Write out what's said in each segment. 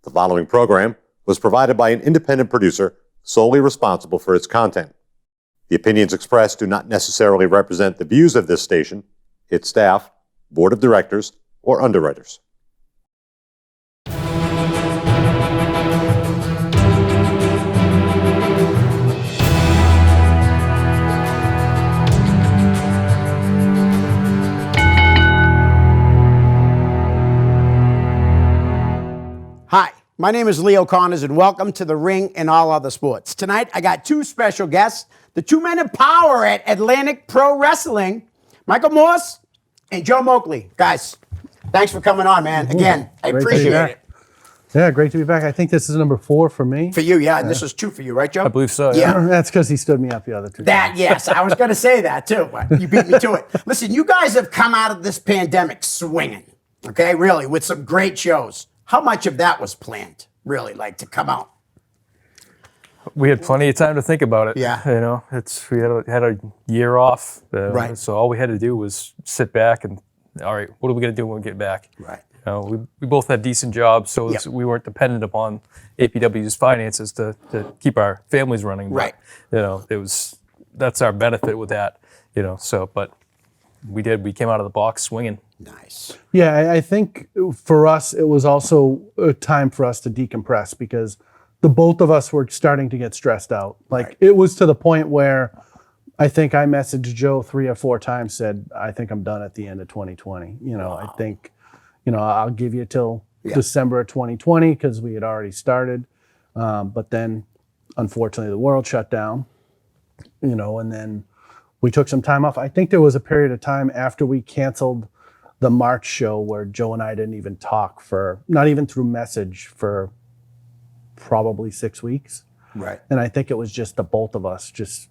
The following program was provided by an independent producer solely responsible for its content. The opinions expressed do not necessarily represent the views of this station, its staff, board of directors, or underwriters. Hi, my name is Leo Connors, and welcome to The Ring and All Other Sports. Tonight, I got two special guests, the two men of power at Atlantic Pro Wrestling, Michael Morse and Joe Maokley. Guys, thanks for coming on, man. Again, I appreciate it. Yeah, great to be back. I think this is number 4 for me. For you, yeah, and this is 2 for you, right, Joe? I believe so, yeah. That's because he stood me up the other 2 times. Yes, I was going to say that too, but you beat me to it. Listen, you guys have come out of this pandemic swinging, okay, really, with some great shows. How much of that was planned, really, like to come out? We had plenty of time to think about it. Yeah. You know, we had a year off. Right. So all we had to do was sit back and, all right, what are we going to do when we get back? Right. You know, we both had decent jobs, so we weren't dependent upon APW's finances to keep our families running. Right. But, you know, that's our benefit with that, you know, but we came out of the box swinging. Nice. Yeah, I think for us, it was also a time for us to decompress because the both of us were starting to get stressed out. Like It was to the point where I think I messaged Joe 3 or 4 times, said, I think I'm done at the end of 2020. You know, I think, I'll give you till December of 2020 because we had already started. But then, unfortunately, the world shut down, and then we took some time off. I think there was a period of time after we canceled the March show where Joe and I didn't even talk not even through message for probably 6 weeks. Right. And I think it was just the both of us just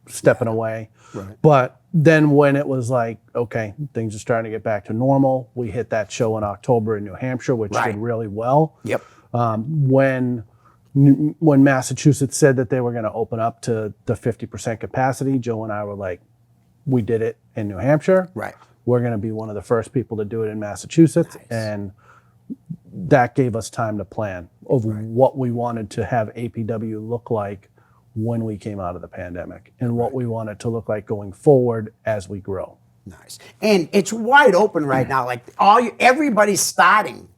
stepping away. Right. But then when it was like, okay, things are starting to get back to normal, we hit that show in October in New Hampshire, which did really well. Yep. When Massachusetts said that they were going to open up to the 50% capacity, Joe and I were like, we did it in New Hampshire. Right. We're going to be one of the first people to do it in Massachusetts. Nice. And that gave us time to plan of what we wanted to have APW look like when we came out of the pandemic and what we want it to look like going forward as we grow. Nice. And it's wide open right now. Like everybody's starting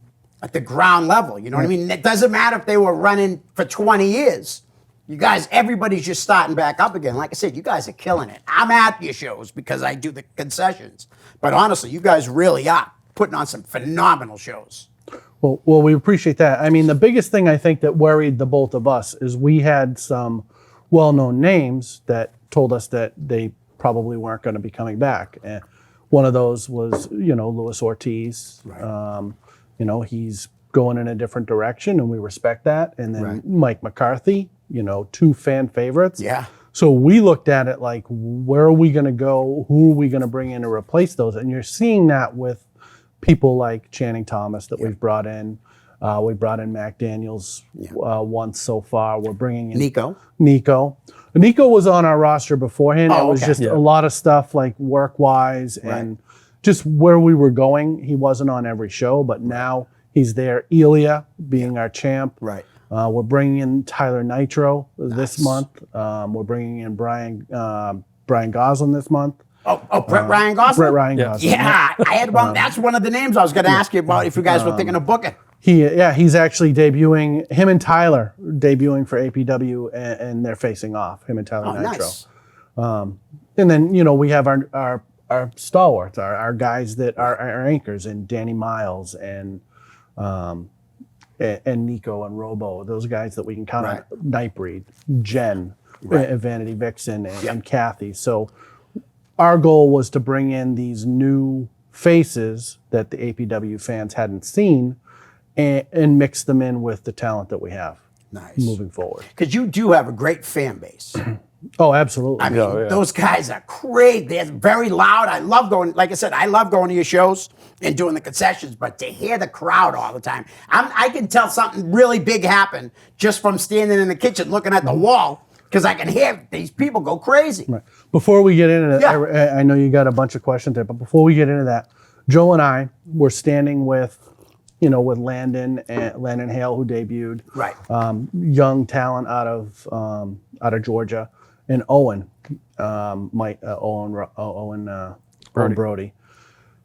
at the ground level. You know what I mean? It doesn't matter if they were running for 20 years. You guys, everybody's just starting back up again. Like I said, you guys are killing it. I'm at your shows because I do the concessions. But honestly, you guys really are putting on some phenomenal shows. Well, we appreciate that. I mean, the biggest thing I think that worried the both of us is we had some well-known names that told us that they probably weren't going to be coming back. And one of those was, Luis Ortiz. Right. He's going in a different direction, and we respect that. And then Mike McCarthy, 2 fan favorites. Yeah. So we looked at it like, where are we going to go? Who are we going to bring in to replace those? And you're seeing that with people like Channing Thomas that we've brought in. We brought in Mac Daniels once so far. We're bringing in Nico. Nico was on our roster beforehand. It was just a lot of stuff like work-wise and just where we were going. He wasn't on every show, but now he's there. Ilya being our champ. Right. We're bringing in Tyler Nitro this month. We're bringing in Brian Goslin this month. Ryan Gosling? Ryan Gosling. Yeah, I had one. That's one of the names I was going to ask you about if you guys were thinking of booking. He's actually debuting, him and Tyler debuting for APW, and they're facing off, him and Tyler Nitro. Nice. And then, we have our stalwarts, our guys that are our anchors, and Danny Miles and Nico and Robo, those guys that we can count on. Nightbreed, Jen, Vanity Vixen, and Kathy. So our goal was to bring in these new faces that the APW fans hadn't seen and mix them in with the talent that we have moving forward. Because you do have a great fan base. Oh, absolutely. I mean, those guys are great. They're very loud. I love going, like I said, I love going to your shows and doing the concessions, but to hear the crowd all the time, I can tell something really big happened just from standing in the kitchen looking at the wall, because I can hear these people go crazy. Right. Before we get into that, I know you got a bunch of questions there, but before we get into that, Joe and I were standing with with Landon Hale, who debuted, Right. young talent out of Georgia, and Owen, Owen Brody,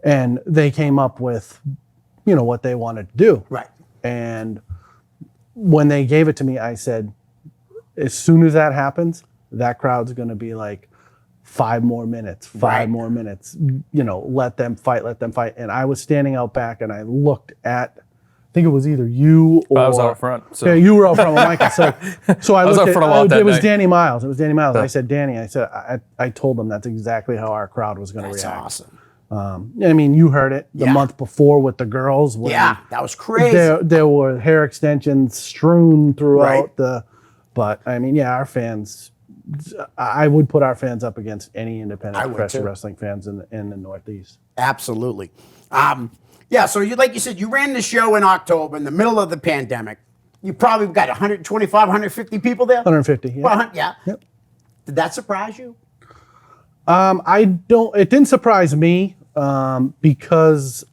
and they came up with, what they wanted to do. Right. And when they gave it to me, I said, as soon as that happens, that crowd's going to be like 5 more minutes, Right. more minutes, let them fight. And I was standing out back and I looked at, I think it was either you or I was out front. So. Yeah, you were out front with Michael. So I was looked out front a lot that it was night. Danny Miles. I said, Danny, I told them that's exactly how our crowd was going to That's react. awesome. I mean, you heard it the Yeah. month before with the girls. When Yeah, that was crazy. there were hair extensions strewn throughout Right. but I mean, yeah, our fans, I would put our fans up against any I independent would professional too. wrestling fans in the Northeast. Absolutely. Yeah, so like you said, you ran the show in October in the middle of the pandemic. You probably got 125, 150 people there? 150, yeah. Well, yeah. Yep. Did that surprise you? It didn't surprise me because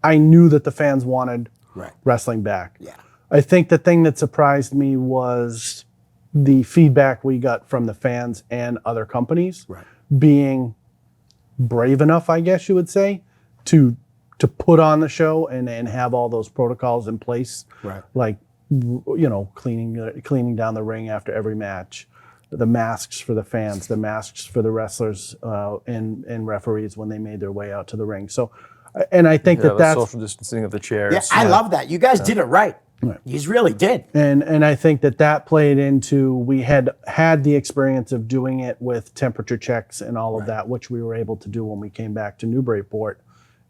I knew that the fans wanted Right. wrestling back. Yeah. I think the thing that surprised me was the feedback we got from the fans and other companies Right. being brave enough, I guess you would say, to put on the show and have all those protocols in place. Right. Like, cleaning down the ring after every match, the masks for the fans, the masks for the wrestlers and referees when they made their way out to the ring. So, and I think The that's social distancing of the chairs. Yeah, I love that. You guys did it right. You really did. And I think that played into, we had the experience of doing it with temperature checks and all of that, which we were able to do when we came back to Newburyport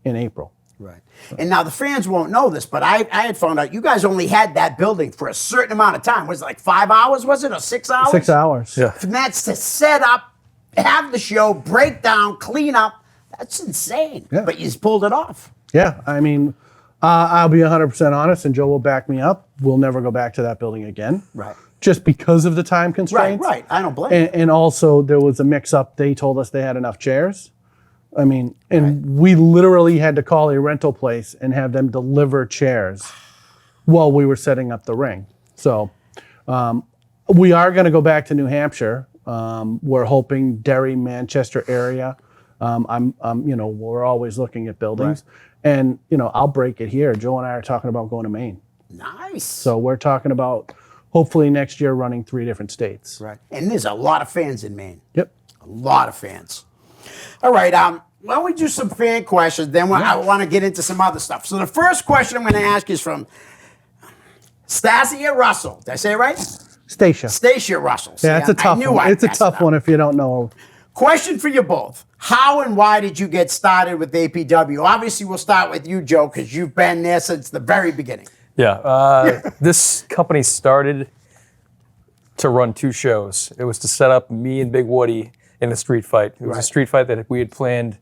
in April. Right. And now the fans won't know this, but I had found out you guys only had that building for a certain amount of time. Was it like 5 hours, was it, or 6 hours? 6 hours. Yeah. And that's to set up, have the show, break down, clean up. That's insane. Yeah. But you just pulled it off. Yeah. I mean, I'll be 100% honest, and Joe will back me up. We'll never go back to that building again. Right. Just because of the time Right, constraints. right. I don't blame you. And also, there was a mix-up. They told us they had enough chairs. I mean, and we literally had to call a rental place and have them deliver chairs while we were setting up the ring. So we are going to go back to New Hampshire. We're hoping Derry, Manchester area. We're always looking at buildings. And, I'll break it here. Joe and I are talking about going to Maine. Nice. So we're talking about hopefully next year running 3 different states. Right. And there's a lot of fans in Maine. Yep. A lot of fans. All right. Why don't we do some fan questions? Then I want to get into some other stuff. So the first question I'm going to ask is from Stasia Russell. Did I say it right? Stacia Russell. Yeah, it's a tough one. It's a tough one if you don't know. Question for you both. How and why did you get started with APW? Obviously, we'll start with you, Joe, because you've been there since the very beginning. Yeah. This company started to run 2 shows. It was to set up me and Big Woody in a street fight. It was a street fight that we had planned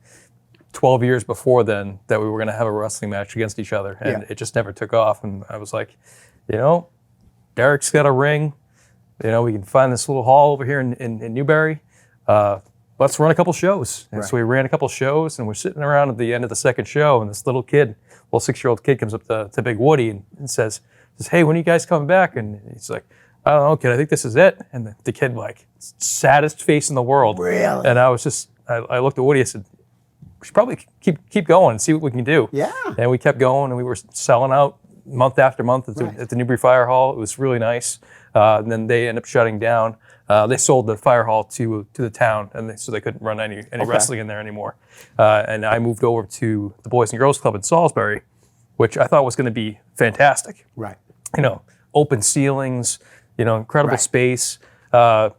12 years before then, that we were going to have a wrestling match against each other. And it just never took off. And I was like, Derek's got a ring. We can find this little hall over here in Newbury. Let's run a couple shows. And so we ran a couple shows, and we're sitting around at the end of the second show, and this little kid, 6-year-old kid, comes up to Big Woody and says, hey, when are you guys coming back? And he's like, I don't know, kid, I think this is it. And the kid, saddest face in the world. Really? And I was just, I looked at Woody, I said, we should probably keep going and see what we can do. Yeah. And we kept going, and we were selling out month after month at the Newbury Fire Hall. It was really nice. And then they ended up shutting down. They sold the fire hall to the town, and so they couldn't run any wrestling in there anymore. And I moved over to the Boys and Girls Club in Salisbury, which I thought was going to be fantastic. Right. Open ceilings, incredible space. But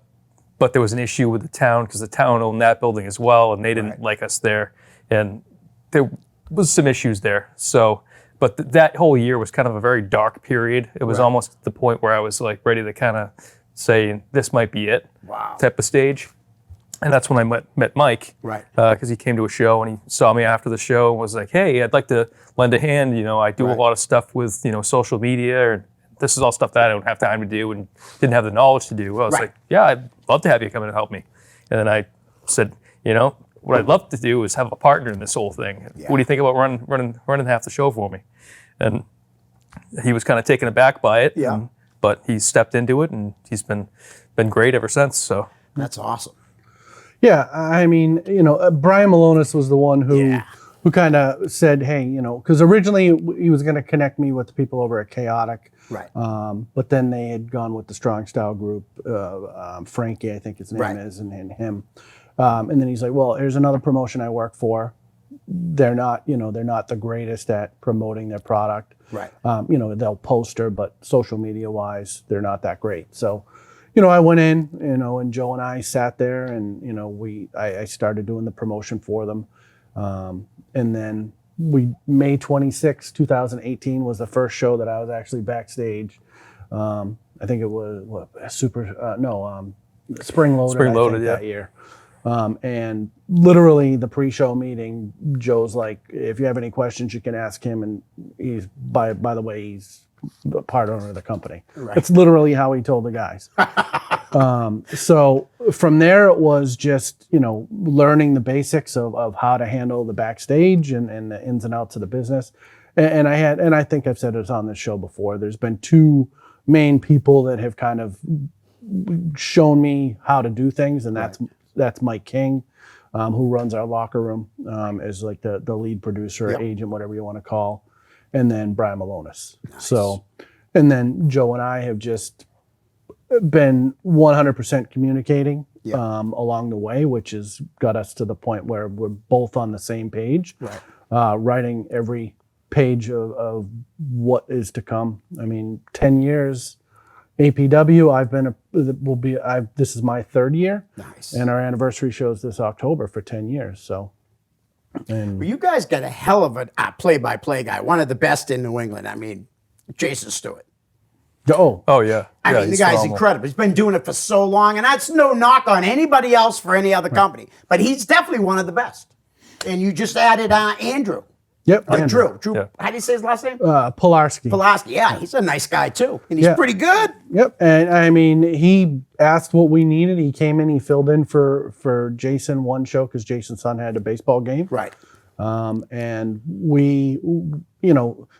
there was an issue with the town because the town owned that building as well, and they didn't like us there. And there was some issues there. So, but that whole year was kind of a very dark period. It was almost at the point where I was ready to kind of say, this might be it type of stage. And that's when I met Mike, because he came to a show and he saw me after the show and was like, hey, I'd like to lend a hand. I do a lot of stuff with, social media, and this is all stuff that I don't have time to do and didn't have the knowledge to do. I was like, yeah, I'd love to have you come in and help me. And then I said, what I'd love to do is have a partner in this whole thing. What do you think about running half the show for me? And he was kind of taken aback by it. Yeah. But he stepped into it, and he's been great ever since. So That's awesome. Yeah, I mean, Brian Malonis was the one who Yeah. kind of said, hey, because originally he was going to connect me with the people over at Chaotic. Right. But then they had gone with the Strong Style group, Frankie, I think his name Right. is, and him. And then he's like, well, here's another promotion I work for. They're not the greatest at promoting their product. Right. They'll poster, but social media wise, they're not that great. So, I went in, and Joe and I sat there, and I started doing the promotion for them, and then May 26, 2018 was the first show that I was actually backstage. I think it was Spring Loaded. Spring Loaded, I think, yeah. that year. And literally the pre-show meeting, Joe's like, if you have any questions, you can ask him. And he's, by the way, he's the part owner of the company. Right. That's literally how he told the guys. So from there, it was just, learning the basics of how to handle the backstage and the ins and outs of the business. And I think I've said it on this show before, there's been two main people that have kind of shown me how to do things. And that's Mike King, who runs our locker room, as like the lead producer, Yep. agent, whatever you want to call, and then Brian Malonis. So, and then Joe and I have just been 100% communicating Yep. along the way, which has got us to the point where we're both on the same page, Right. writing every page of what is to come. I mean, 10 years. APW, this is my third year. Nice. And our anniversary shows this October for 10 years. So, and Well, you guys got a hell of a play-by-play guy, one of the best in New England. I mean, Jason Stewart. oh, Oh yeah. I Yeah, mean, the he's guy's phenomenal. incredible. He's been doing it for so long, and that's no knock on anybody else for any other company, but he's definitely one of the best. And you just added Andrew. yep, Drew. Yeah. How do you say his last name? Polarski. Pulaski. Yeah, he's a nice guy too, and he's Yeah. pretty good. Yep, and I mean, he asked what we needed. He came in, he filled in for Jason one show because Jason's son had a baseball game. Right. And we,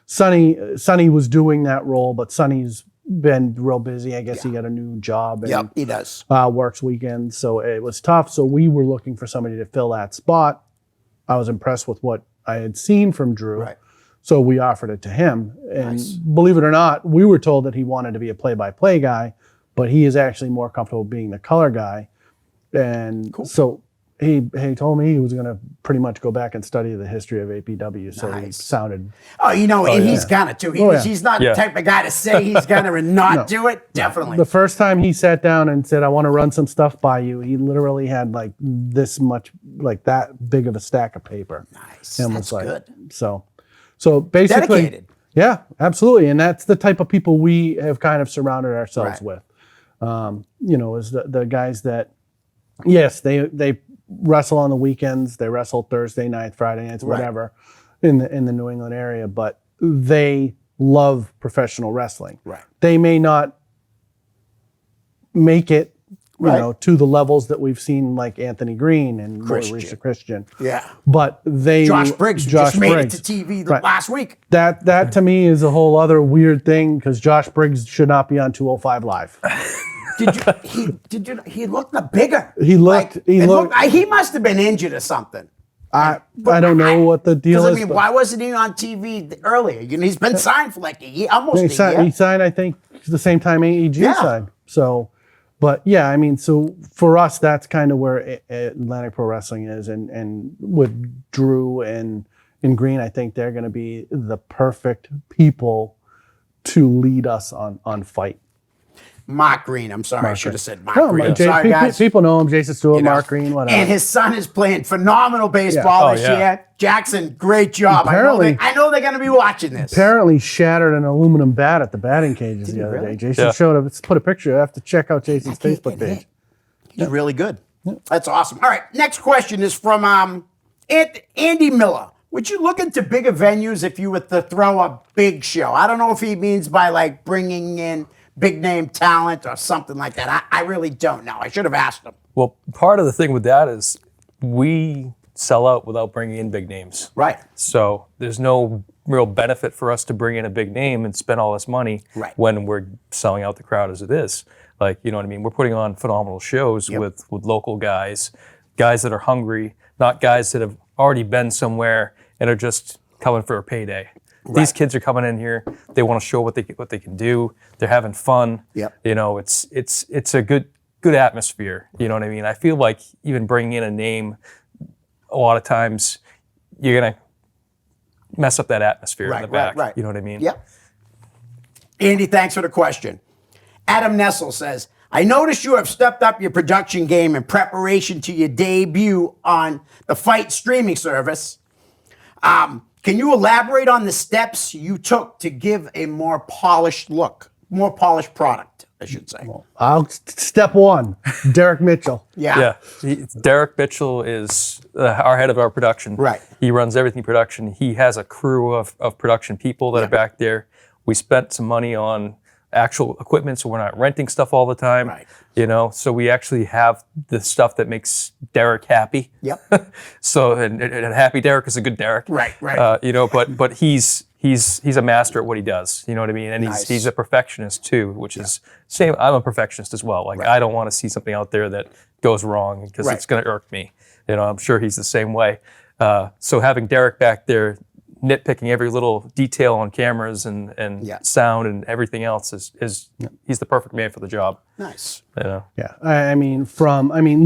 Sonny was doing that role, but Sonny's been real busy. I guess he got a new job and Yep, he does. works weekends, so it was tough. So we were looking for somebody to fill that spot. I was impressed with what I had seen from Drew. Right. So we offered it to him. And Nice. believe it or not, we were told that he wanted to be a play-by-play guy, but he is actually more comfortable being the color guy. And so he told me he was going to pretty much go back and study the history of APW. So he Nice. sounded, Oh, and he's gonna too. He's not Yeah. the type of guy to say he's gonna and not do it. Definitely. the first time he sat down and said, I want to run some stuff by you, he literally had like this much, like that big of a stack of paper. Nice. And That's was like, good. So basically, Dedicated. yeah, absolutely, and that's the type of people we have kind of surrounded ourselves Right. with. Is the guys that, yes, they wrestle on the weekends, they wrestle Thursday night, Friday nights, Right. whatever, in the New England area, but they love professional wrestling. Right. They may not make it, Right. to the levels that we've seen, like Anthony Green and Christian. Maurice Christian. Yeah. But they, Josh Briggs, who Josh just made Briggs. it to TV Right. last week. That to me is a whole other weird thing because Josh Briggs should not be on 205 Live. He looked bigger. He looked- He must have been injured or something. I don't know what the deal Because is. I mean, but why wasn't he on TV earlier? He's been signed for like a year, almost he a signed, year. I think, the same time AEG Yeah. signed. So, but yeah, I mean, so for us, that's kind of where Atlantic Pro Wrestling is, and with Drew and Green, I think they're going to be the perfect people to lead us on Fight. Mark Green. I'm sorry, I should have said Mark No, Green. Jay- Sorry, people, guys. people know him, Jason Stewart, You know. Mark Green, whatever. And his son is playing phenomenal baseball Yeah. this Oh, yeah. year. Jackson, great job. Apparently- I know they're going to be watching this. Apparently shattered an aluminum bat at the batting cages Did the he other really? day. Jason Yeah. showed up. Let's put a picture. I have to check out Jason's Can't Facebook get page. hit. He's really good. That's awesome. All right, next question is from Andy Miller. Would you look into bigger venues if you were to throw a big show? I don't know if he means by like bringing in big name talent or something like that. I really don't know. I should have asked him. Well, part of the thing with that is we sell out without bringing in big names. Right. So there's no real benefit for us to bring in a big name and spend all this money Right. when we're selling out the crowd as it is. Like, you know what I mean? We're putting on phenomenal shows with local guys that are hungry, not guys that have already been somewhere and are just coming for a payday. These kids are coming in here. They want to show what they can do. They're having fun. Yep. You know, it's a good atmosphere. You know what I mean? I feel like even bringing in a name, a lot of times you're gonna mess up that atmosphere in the back. Right. You know what I mean? Yep. Andy, thanks for the question. Adam Nessel says, I noticed you have stepped up your production game in preparation to your debut on the Fight streaming service. Can you elaborate on the steps you took to give a more polished product, I should say? Step one, Derek Mitchell. Yeah. Derek Mitchell is our head of our production. Right. He runs everything production. He has a crew of production people that are back there. We spent some money on actual equipment, so we're not renting stuff all the time. Right. You know, so we actually have the stuff that makes Derek happy. Yep. So and a happy Derek is a good Derek. Right. You know, but he's a master at what he does. You know what I mean? And he's a perfectionist too, which is same. I'm a perfectionist as well. Like I don't want to see something out there that goes wrong because it's going to irk me. You know, I'm sure he's the same way. So having Derek back there nitpicking every little detail on cameras and sound and everything else is he's the perfect man for the job. Nice. You know? Yeah, I mean,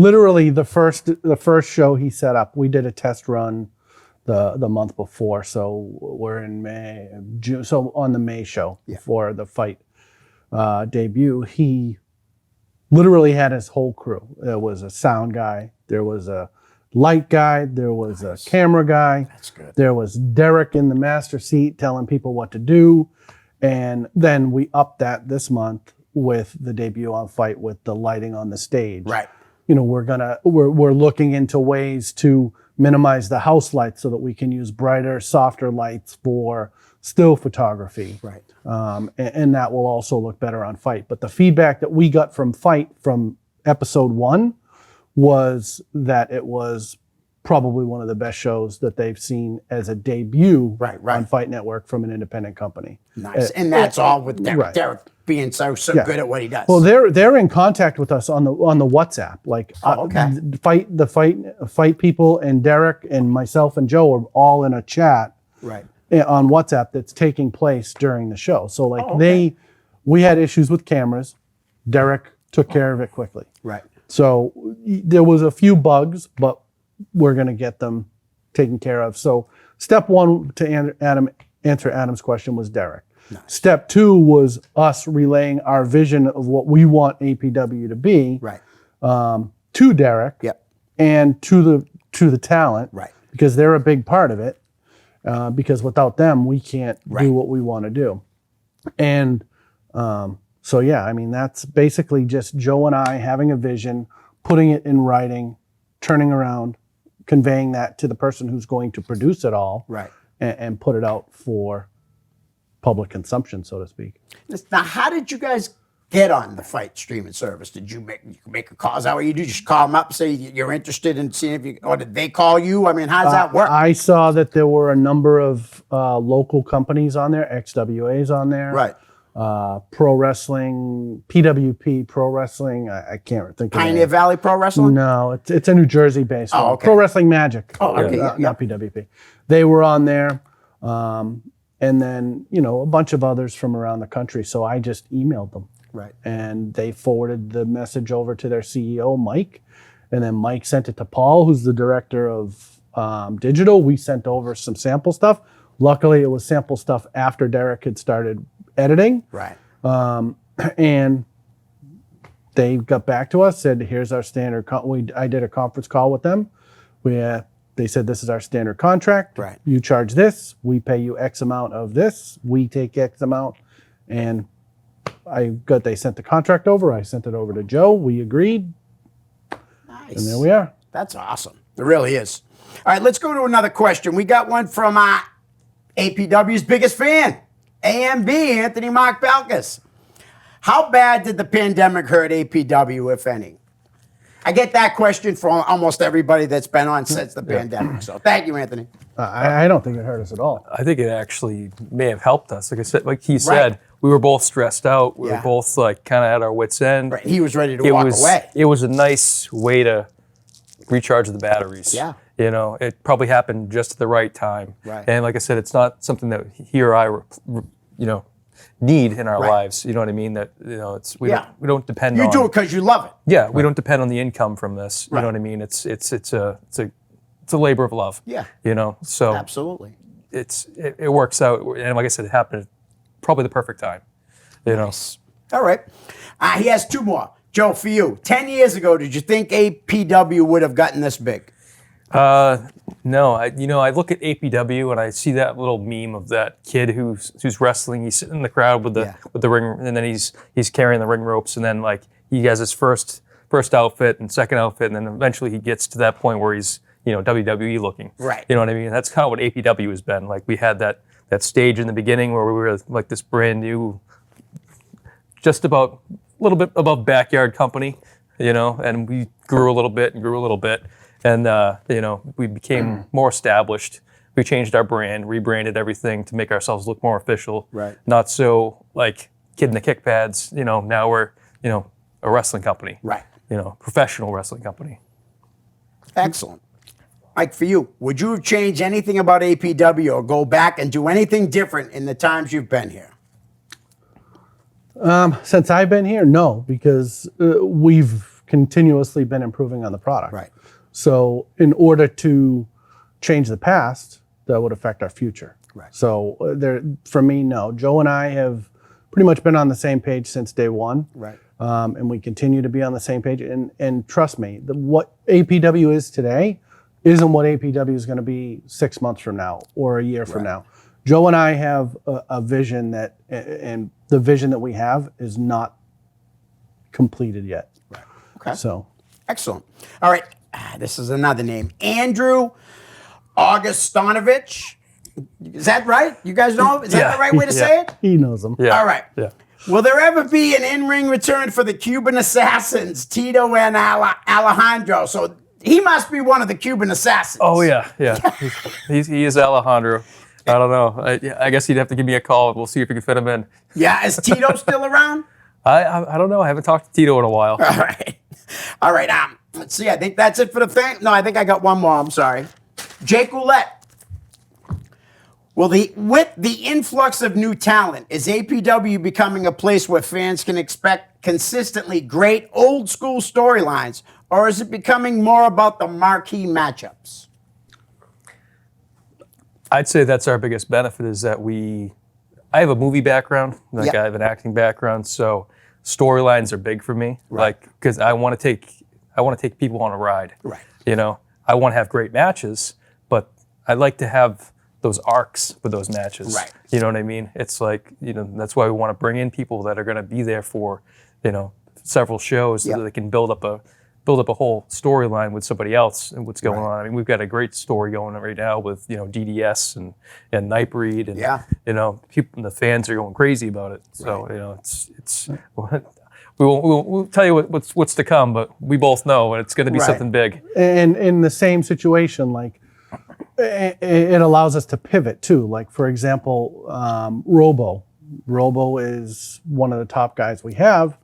literally the first show he set up, we did a test run the month before, so we're in May, June. So on the May show for the Fight debut, he literally had his whole crew. There was a sound guy, there was a light guy, there was a camera guy. That's good. There was Derek in the master seat telling people what to do, and then we upped that this month with the debut on Fight with the lighting on the stage. Right. You know, we're looking into ways to minimize the house lights so that we can use brighter, softer lights for still photography. Right. And that will also look better on Fight. But the feedback that we got from Fight from episode 1 was that it was probably one of the best shows that they've seen as a debut on Fight Network from an independent company. Nice. And that's all with Derek. Right. Derek being so good at what he does. Well, they're in contact with us on the WhatsApp. Like the fight people and Derek and myself and Joe are all in a chat on WhatsApp that's taking place during the show. So we had issues with cameras. Derek took care of it quickly. Right. So there was a few bugs, but we're going to get them taken care of. So step one to answer Adam's question was Derek. Nice. Step 2 was us relaying our vision of what we want APW to be to Derek and to the talent, because they're a big part of it. Because without them, we can't do what we want to do. And so, I mean, that's basically just Joe and I having a vision, putting it in writing, turning around, conveying that to the person who's going to produce it all, and put it out for public consumption, so to speak. Now, how did you guys get on the Fight streaming service? Did you make a call? Is that what you do? Just call them up, say you're interested in seeing if you, or did they call you? I mean, how does that work? I saw that there were a number of local companies on there, XWA's on there. Right. Pro Wrestling, PWP Pro Wrestling. I can't think of it. Pioneer Valley Pro Wrestling? No, it's a New Jersey based one. okay. Pro Wrestling Magic. Oh, okay. Not PWP. They were on there. And then, a bunch of others from around the country. So I just emailed them. Right. And they forwarded the message over to their CEO, Mike. And then Mike sent it to Paul, who's the director of digital. We sent over some sample stuff. Luckily, it was sample stuff after Derek had started editing. Right. And they got back to us, said, here's our standard. I did a conference call with them. They said, this is our standard contract. Right. You charge this. We pay you X amount of this. We take X amount. And they sent the contract over. I sent it over to Joe. We agreed. Nice. And there we are. That's awesome. It really is. All right, let's go to another question. We got one from APW's biggest fan, AMB, Anthony Mark Balkas. How bad did the pandemic hurt APW, if any? I get that question from almost everybody that's been on since the pandemic. So thank you, Anthony. I don't think it hurt us at all. I think it actually may have helped us. Like I said, like he said, we were both stressed out. We were both like kind of at our wits' end. Right. He was ready to walk away. It was a nice way to recharge the batteries. Yeah. You know, it probably happened just at the right time. Right. And like I said, it's not something that he or I, need in our lives. You know what I mean? That we don't depend on. You do it because you love it. Yeah, we don't depend on the income from this. You know what I mean? It's a labor of love. Yeah. You know, so Absolutely. it works out, and like I said, it happened at probably the perfect time. You know. All right. He has two more. Joe, for you, 10 years ago, did you think APW would have gotten this big? No, I look at APW and I see that little meme of that kid who's wrestling. He's sitting in the crowd with the ring, and then he's carrying the ring ropes, and then like he has his first outfit and second outfit, and then eventually he gets to that point where he's WWE looking. Right. You know what I mean? That's kind of what APW has been. Like we had that stage in the beginning where we were like this brand new, just about a little bit above backyard company, and we grew a little bit and grew a little bit. And, we became more established. We changed our brand, rebranded everything to make ourselves look more official. Right. Not so like kid in the kick pads. Now we're, a wrestling company. Right. Professional wrestling company. Excellent. Mike, for you, would you have changed anything about APW or go back and do anything different in the times you've been here? Since I've been here, no, because we've continuously been improving on the product. Right. So in order to change the past, that would affect our future. Right. So for me, no. Joe and I have pretty much been on the same page since day one. Right. And we continue to be on the same page. And trust me, what APW is today isn't what APW is going to be 6 months from now or a year from now. Joe and I have a vision and the vision that we have is not completed yet. Right. Okay. So. Excellent. All right. This is another name. Andrew Augustanovich. Is that right? You guys know? Is that the right way to say it? He knows them. Yeah. All right. Yeah. Will there ever be an in-ring return for the Cuban assassins, Tito and Alejandro? So he must be one of the Cuban assassins. Oh yeah. He is Alejandro. I don't know. I guess he'd have to give me a call. We'll see if we can fit him in. Yeah. Is Tito still around? I don't know. I haven't talked to Tito in a while. All right. Let's see. I think that's it for the thing. No, I think I got one more. I'm sorry. Jake Roulette. With the influx of new talent, is APW becoming a place where fans can expect consistently great old school storylines, or is it becoming more about the marquee matchups? I'd say that's our biggest benefit is that I have a movie background, I have an acting background, so storylines are big for me. Right. Because I want to take people on a ride. Right. I want to have great matches, but I like to have those arcs with those matches. Right. You know what I mean? It's like, that's why we want to bring in people that are going to be there for, several shows so that they can build up a whole storyline with somebody else and what's going on. I mean, we've got a great story going on right now with, DDS and Nightbreed and, people, the fans are going crazy about it. So, it's we'll tell you what's to come, but we both know it's going to be something big. And in the same situation, like, it allows us to pivot too. Like, for example, Robo. Robo is one of the top guys we have.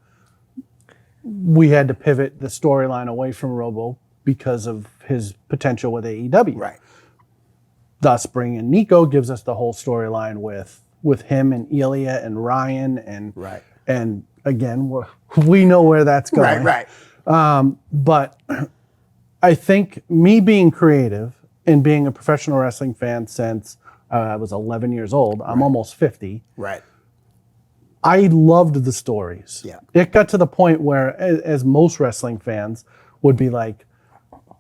We had to pivot the storyline away from Robo because of his potential with AEW. Right. Thus, bringing Nico gives us the whole storyline with him and Ilya and Ryan and again, we know where that's going. Right. But I think me being creative and being a professional wrestling fan since I was 11 years old, I'm almost 50. Right. I loved the stories. Yeah. It got to the point where, as most wrestling fans would be like,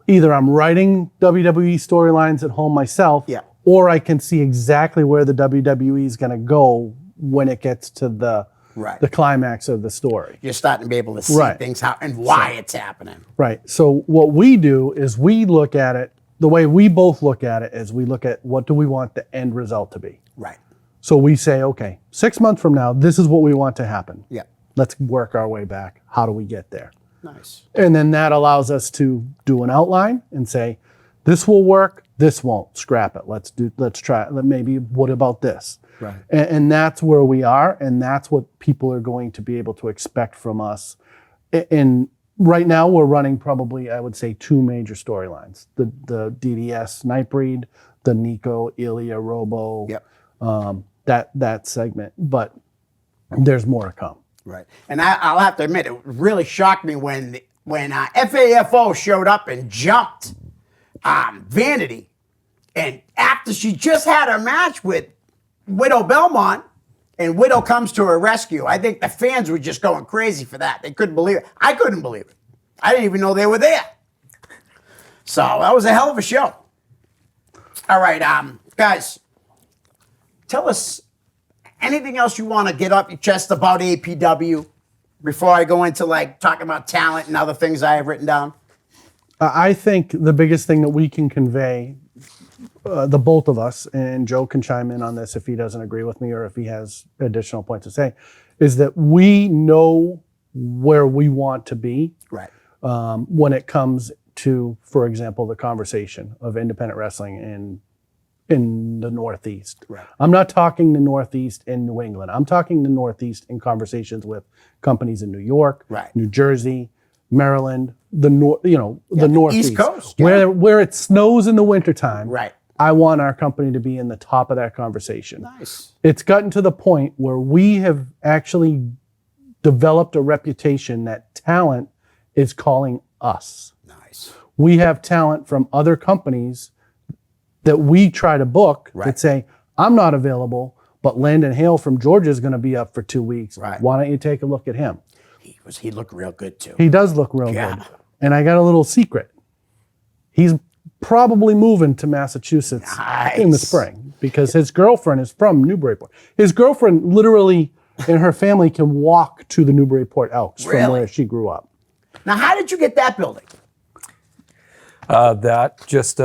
either I'm writing WWE storylines at home myself, or I can see exactly where the WWE is going to go when it gets to the climax of the story. You're starting to be able to see things and why it's happening. Right. So what we do is we look at it, the way we both look at it is we look at what do we want the end result to be. Right. So we say, okay, 6 months from now, this is what we want to happen. Yeah. Let's work our way back. How do we get there? Nice. And then that allows us to do an outline and say, this will work this won't, scrap it. Let's try it. Maybe what about this? Right. And that's where we are, and that's what people are going to be able to expect from us. And right now we're running probably, I would say, 2 major storylines. The DDS Nightbreed, the Nico, Ilya, Robo, Yep. that segment. But there's more to come. Right. And I'll have to admit, it really shocked me when FAFO showed up and jumped Vanity. And after she just had her match with Widow Belmont, and Widow comes to her rescue, I think the fans were just going crazy for that. They couldn't believe it. I couldn't believe it. I didn't even know they were there. So that was a hell of a show. All right, guys, tell us anything else you want to get off your chest about APW before I go into like talking about talent and other things I have written down? I think the biggest thing that we can convey, the both of us, and Joe can chime in on this if he doesn't agree with me or if he has additional points to say, is that we know where we want to be Right. when it comes to, for example, the conversation of independent wrestling in the Northeast. Right. I'm not talking the Northeast in New England. I'm talking the Northeast in conversations with companies in New York, Right. New Jersey, Maryland, the the Northeast, East Coast, yeah. where it snows in the wintertime. Right. I want our company to be in the top of that conversation. Nice. It's gotten to the point where we have actually developed a reputation that talent is calling us. Nice. We have talent from other companies that we try to book Right. that say, I'm not available, but Landon Hale from Georgia is going to be up for 2 weeks. Right. Why don't you take a look at him? He looked real good too. He does look real Yeah. good. And I got a little secret. He's probably moving to Massachusetts in the Nice. spring because his girlfriend is from Newburyport. His girlfriend literally and her family can walk to the Newburyport Elks from Really? where she grew up. Now, how did you get that building? That just,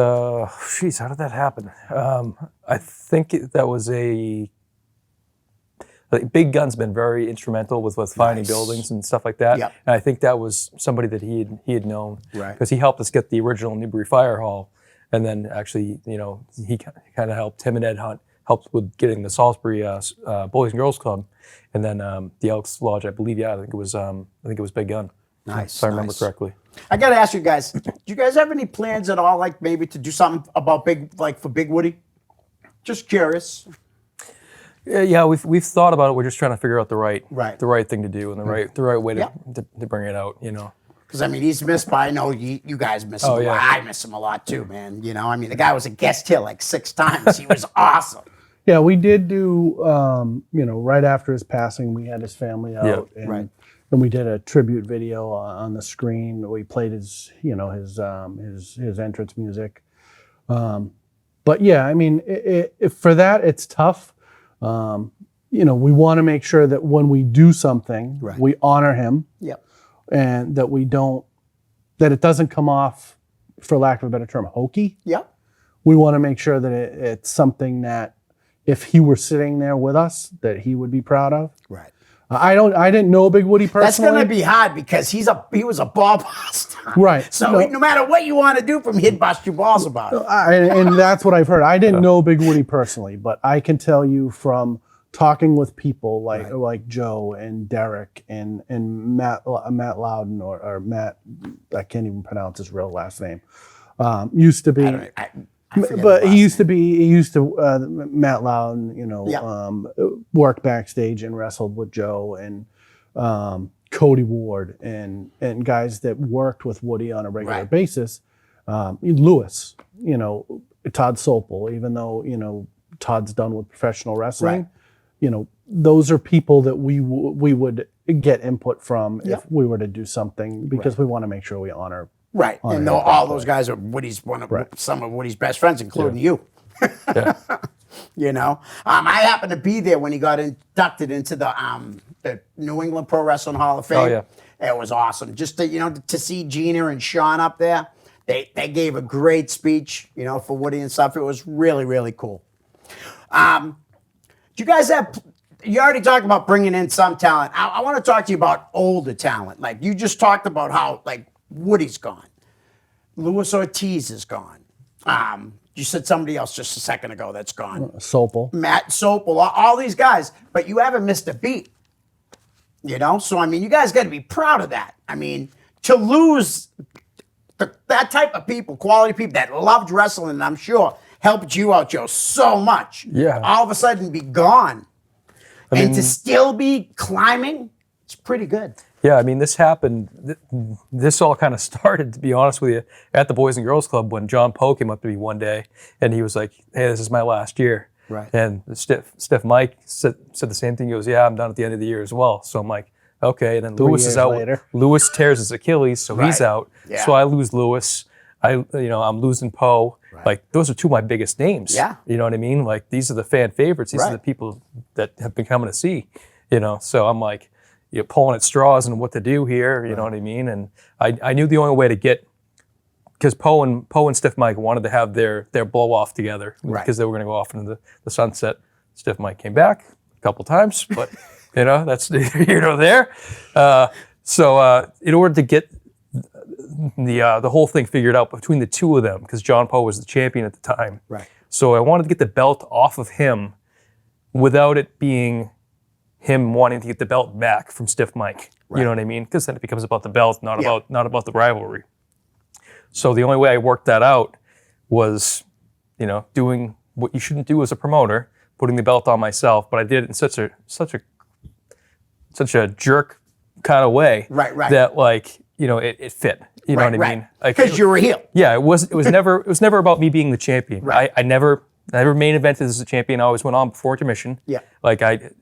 geez, how did that happen? I think that was like Big Gun's been very instrumental with finding Nice. buildings and stuff like that. Yep. And I think that was somebody that he had known. Right. Because he helped us get the original Newbury Fire Hall. And then actually, he kind of helped, him and Ed Hunt helped with getting the Salisbury Boys and Girls Club. And then the Elks Lodge, I believe, I think it was Big Gun. Nice, If I remember nice. correctly. I got to ask you guys, do you guys have any plans at all, like maybe to do something about for Big Woody? Just curious. Yeah, we've thought about it. We're just trying to figure out the right thing to do and the right way Yeah. to bring it out. Because, I mean, he's missed by, I know you guys miss him a yeah. lot. I miss him a lot too, man. I mean, the guy was a guest here like 6 times. He was awesome. Yeah, we did do, right after his passing, we had his family out. Yeah, and, right. And we did a tribute video on the screen. We played his entrance music. But yeah, I mean, for that, it's tough. We want to make sure that when we do something, Right. we honor him Yep. and that that it doesn't come off, for lack of a better term, hokey. Yep. We want to make sure that it's something that if he were sitting there with us, that he would be proud of. Right. I didn't know Big Woody That's personally. going to be hard because he was a ball buster. Right. So No. no matter what you want to do from him, he'd bust your balls about it. And that's what I've heard. I didn't know Big Woody personally, but I can tell you from talking with people like Joe and Derek and Matt Loudon or Matt, I can't even pronounce his real last name. Used to be. I forget But the he used last to Matt Loudon, worked backstage and wrestled with Joe and Cody Ward and guys that worked with Woody on a regular Right. basis. Lewis, Todd Sopel, even though, Todd's done with professional wrestling, those are people that we would get input from Yeah. if we were to do something because we want to make sure we honor. Right. on And it. all those guys are some of Woody's best friends, including you. Yeah. I happened to be there when he got inducted into the New England Pro Wrestling Hall of Fame. Oh, yeah. It was awesome. Just to see Gina and Sean up there. They gave a great speech, for Woody and stuff. It was really, really cool. Do you guys you already talked about bringing in some talent. I want to talk to you about older talent. Like you just talked about how Woody's gone. Luis Ortiz is gone. You said somebody else just a second ago that's gone. Sopel. Matt Sopel, all these guys, but you haven't missed a beat. You know, so I mean, you guys got to be proud of that. I mean, to lose that type of people, quality people that loved wrestling, and I'm sure helped you out, Joe, so much. Yeah. All of a sudden be gone. And to still be climbing, it's pretty good. Yeah, I mean, this happened. This all kind of started, to be honest with you, at the Boys and Girls Club when John Poe came up to me one day, and he was like, "Hey, this is my last year." Right. And Stiff Mike said the same thing. He goes, "Yeah, I'm done at the end of the year as well." So I'm like, "Okay." And then Lewis is years out. later. Lewis tears his Achilles, so he's Right. out. Yeah. So I lose Lewis. I'm losing Poe. Right. Like those are two of my biggest names. Yeah. You know what I mean? Like these are the fan favorites. These are Right. the people that have been coming to see. You know, so I'm like, you're pulling at straws and what to do here. You know what I mean? And I knew the only way to get, because Poe and Stiff Mike wanted to have their blow off together Right. because they were going to go off into the sunset. Stiff Mike came back a couple times, but you know that's neither here nor there. So in order to get the whole thing figured out between the two of them, because John Poe was the champion at the time. Right. So I wanted to get the belt off of him without it being him wanting to get the belt back from Stiff Mike. You know what I mean? Because then it becomes about the belt, not about the rivalry. So the only way I worked that out was, doing what you shouldn't do as a promoter, putting the belt on myself. But I did it in such a jerk kind of way, Right. that it fit. You know what I mean? Because you were a heel. Yeah, it was never about me being the champion. Right. I never main evented as a champion. I always went on before intermission. Yeah.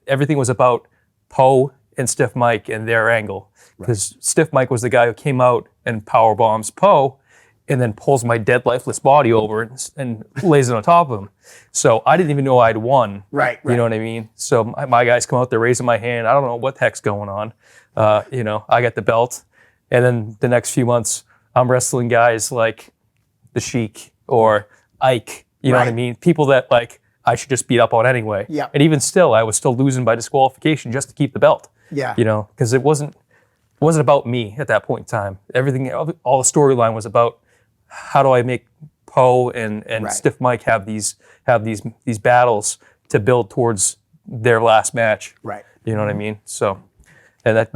Everything was about Poe and Stiff Mike and their angle. Because Stiff Mike was the guy who came out and power bombs Poe and then pulls my dead lifeless body over and lays it on top of him. So I didn't even know I'd won. Right. You know what I mean? So my guys come out there raising my hand. I don't know what the heck's going on. I got the belt. And then the next few months, I'm wrestling guys like the Sheik or Ike. You know what I Right. mean? People that I should just beat up on anyway. Yeah. And even still, I was still losing by disqualification just to keep the belt. Yeah. Because it wasn't about me at that point in time. Everything, all the storyline was about how do I make Poe and Right. Stiff Mike have these battles to build towards their last match. Right. You know what I mean? So, and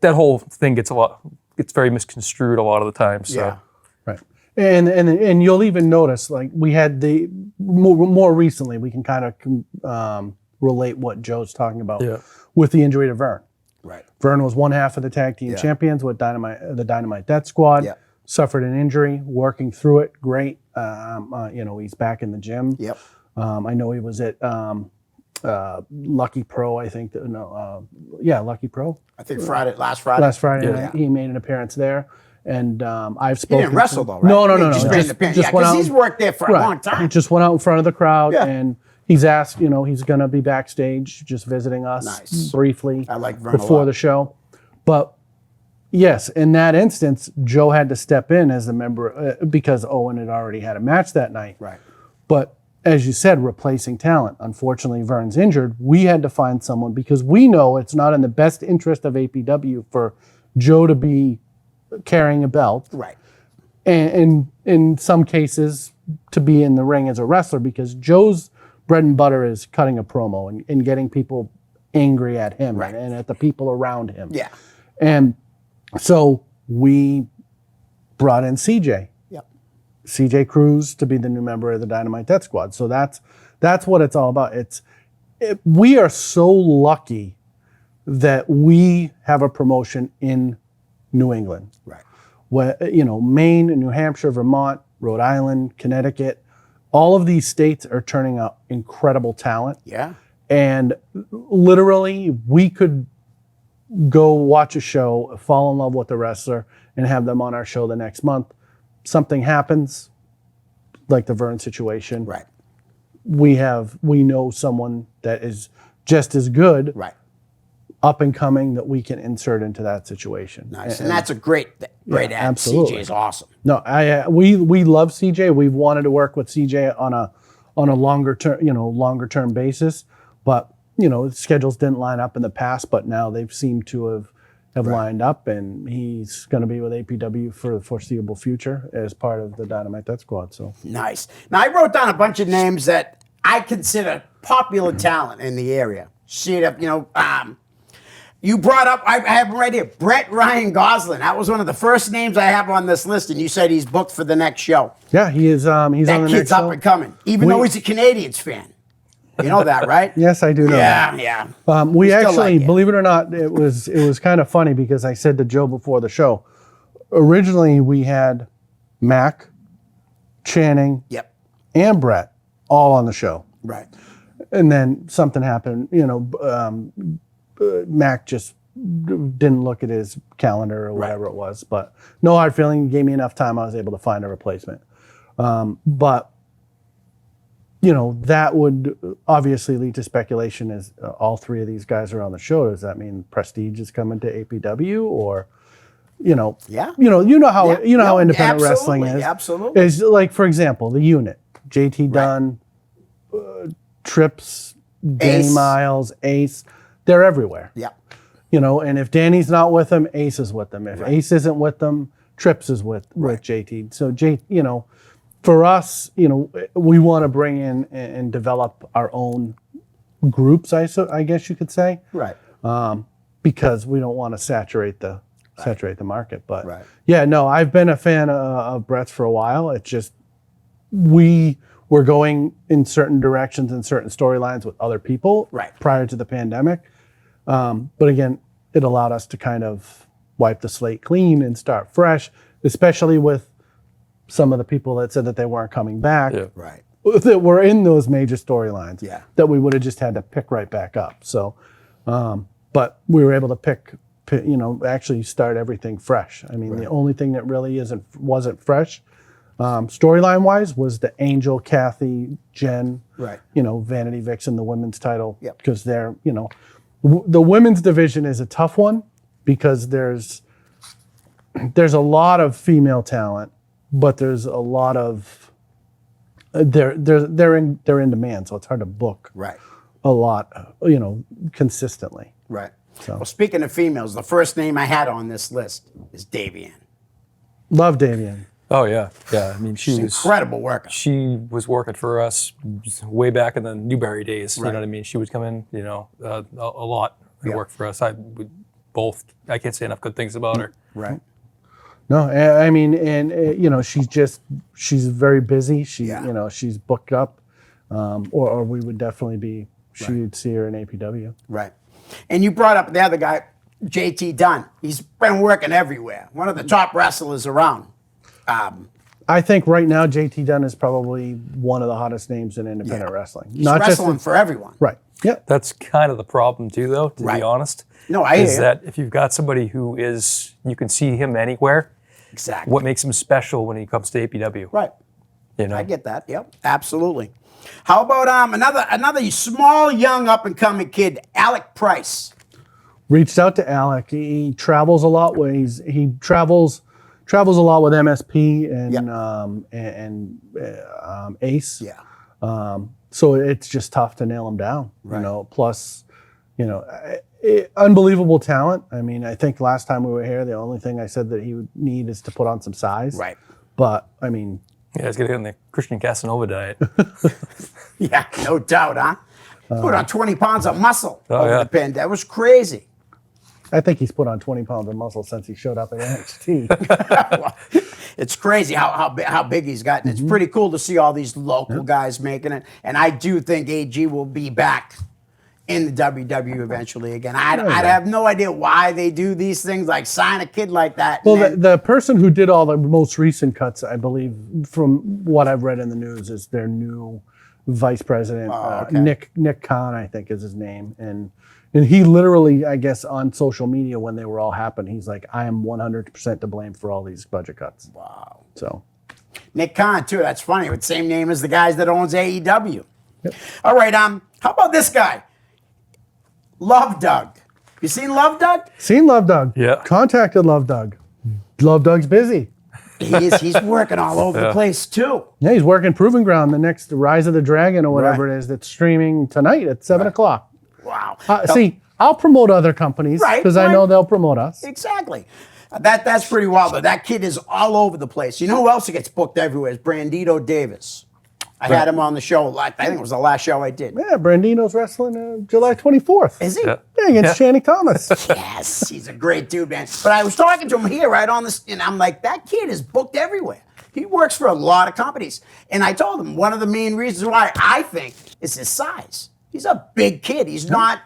that whole thing gets very misconstrued a lot of the time. So. Yeah. Right. And you'll even notice, like, we had the more recently, we can kind of relate what Joe's talking about with the injury to Vern. Right. Vern was one half of the tag team champions with the Dynamite Death Squad. Yeah. Suffered an injury, working through it. Great. He's back in the gym. Yep. I know he was at Lucky Pro, I think. Lucky Pro. I think last Friday. Last Friday Yeah. night, he made an appearance there. And I've He spoken. didn't wrestle though, right? No. He just ran the pin. Yeah, went because out. he's worked there for a long He time. just went out in front of the crowd, Yeah. and he's asked. He's going to be backstage, just visiting us Nice. briefly I like Vern a before lot. the show. But yes, in that instance, Joe had to step in as a member because Owen had already had a match that night. Right. But as you said, replacing talent. Unfortunately, Vern's injured. We had to find someone because we know it's not in the best interest of APW for Joe to be carrying a belt. Right. And in some cases, to be in the ring as a wrestler, because Joe's bread and butter is cutting a promo and getting people angry at him Right. and at the people around him. Yeah. And so we brought in CJ. Yep. CJ Cruz to be the new member of the Dynamite Death Squad. So that's what it's all about. We are so lucky that we have a promotion in New England. Right. Where, Maine, New Hampshire, Vermont, Rhode Island, Connecticut, all of these states are turning out incredible talent. Yeah. And literally, we could go watch a show, fall in love with the wrestler, and have them on our show the next month. Something happens, like the Vern situation. Right. We know someone that is just as good, Right. up and coming, that we can insert into that situation. Nice. And that's a great ad. absolutely. CJ is awesome. No, we love CJ. We've wanted to work with CJ on a longer term basis, but schedules didn't line up in the past. But now they've seemed to have have lined up, and he's going to be with APW for the foreseeable future as part of the Dynamite Death Squad. So Nice. Now, I wrote down a bunch of names that I consider popular talent in the area. See it up, you brought up, I have him right here, Brett Ryan Gosling. That was one of the first names I have on this list, and you said he's booked for the next show. yeah, he is. He's on the That next kid's up show. and coming, even though he's a Canadians fan. You know that, right? Yes, I do know. Yeah, that. yeah. We still actually, like it. believe it or not, it was kind of funny because I said to Joe before the show. Originally, we had Mac, Channing, Yep. and Brett all on the show, Right. and then something happened. Mac just didn't look at his calendar or whatever it was. But no hard feeling. Gave me enough time. I was able to find a replacement. But that would obviously lead to speculation. As all three of these guys are on the show, does that mean Prestige is coming to APW, or Yeah. how how independent wrestling is. Absolutely. Is like, for example, the unit, JT Dunn, Trips, Danny Ace. Miles, Ace, they're everywhere. Yeah. And if Danny's not with them, Ace is with them. If Ace isn't with them, Trips is with JT. So for us, we want to bring in and develop our own groups, I guess you could say, Right. because we don't want to saturate the market. But Right. yeah, no, I've been a fan of Brett's for a while. It's just we were going in certain directions and certain storylines with other people prior to the pandemic. But again, it allowed us to kind of wipe the slate clean and start fresh, especially with some of the people that said that they weren't coming back, Right. that were in those major storylines, Yeah. that we would have just had to pick right back up. So, but we were able to actually start everything fresh. I mean, the only thing that really wasn't fresh, storyline wise, was the Angel, Kathy, Jen, Vanity Vixen, the women's title, Yep. because they're, the women's division is a tough one because there's a lot of female talent, but there's a lot of they're in demand, so it's hard to book a lot, consistently. Right. So. Well, speaking of females, the first name I had on this list is Davian. Love Davian. Oh yeah, yeah. I mean, She's an incredible worker. She was working for us way back in the Newberry days. You Right. know what I mean? She would come in, a lot and work for us. I can't say enough good things about her. Right. No, I mean, and she's very busy. She's booked up, or we would definitely be. She'd see her in APW. Right. And you brought up the other guy, JT Dunn. He's been working everywhere. One of the top wrestlers around. I think right now JT Dunn is probably one of the hottest names in independent wrestling. He's wrestling for everyone. Right. Yeah. That's kind of the problem too, though, to be honest. No, I hear is you. that if you've got somebody who you can see him anywhere. Exactly. What makes him special when he comes to APW? Right. You know? I get that. Yep. Absolutely. How about another small, young, up and coming kid, Alec Price? Reached out to Alec. He travels a lot. He travels a lot with MSP and Ace. Yeah. So it's just tough to nail him down. Plus, unbelievable talent. I mean, I think last time we were here, the only thing I said that he would need is to put on some size. Right. But I mean, Yeah, he's gonna get on the Christian Casanova diet. Yeah, no doubt, huh? Put on 20 pounds of muscle over yeah. the pandemic. That was crazy. I think he's put on 20 pounds of muscle since he showed up at NXT. It's crazy how big he's gotten. It's pretty cool to see all these local guys making it. And I do think AG will be back in the WWE eventually again. I'd have no idea why they do these things, like sign a kid like that. Well, the person who did all the most recent cuts, I believe, from what I've read in the news, is their new vice president, Nick Khan, I think is his name. And he literally, I guess, on social media when they were all happening, he's like, I am 100% to blame for all these budget cuts. Wow. So Nick Khan, too. That's funny. With the same name as the guys that owns AEW. Yep. All right. How about this guy? Love Doug. You seen Love Doug? Seen Love Doug. Yeah. Contacted Love Doug. Love Doug's busy. He's working all over the place, too. Yeah, he's working Proving Ground, the next Rise of the Dragon or whatever it is that's streaming tonight at 7 o'clock. Wow. See, I'll promote other companies Right, because I right. know they'll promote us. Exactly. That's pretty wild, though. That kid is all over the place. You know who else gets booked everywhere is Brandito Davis. I had him on the show. I think it was the last show I did. Yeah, Brandino's wrestling July 24th. Is he? Yeah. Yeah, against Channing Thomas. Yes, he's a great dude, man. But I was talking to him here right on this, and I'm like, that kid is booked everywhere. He works for a lot of companies. And I told him one of the main reasons why I think is his size. He's a big kid. He's not,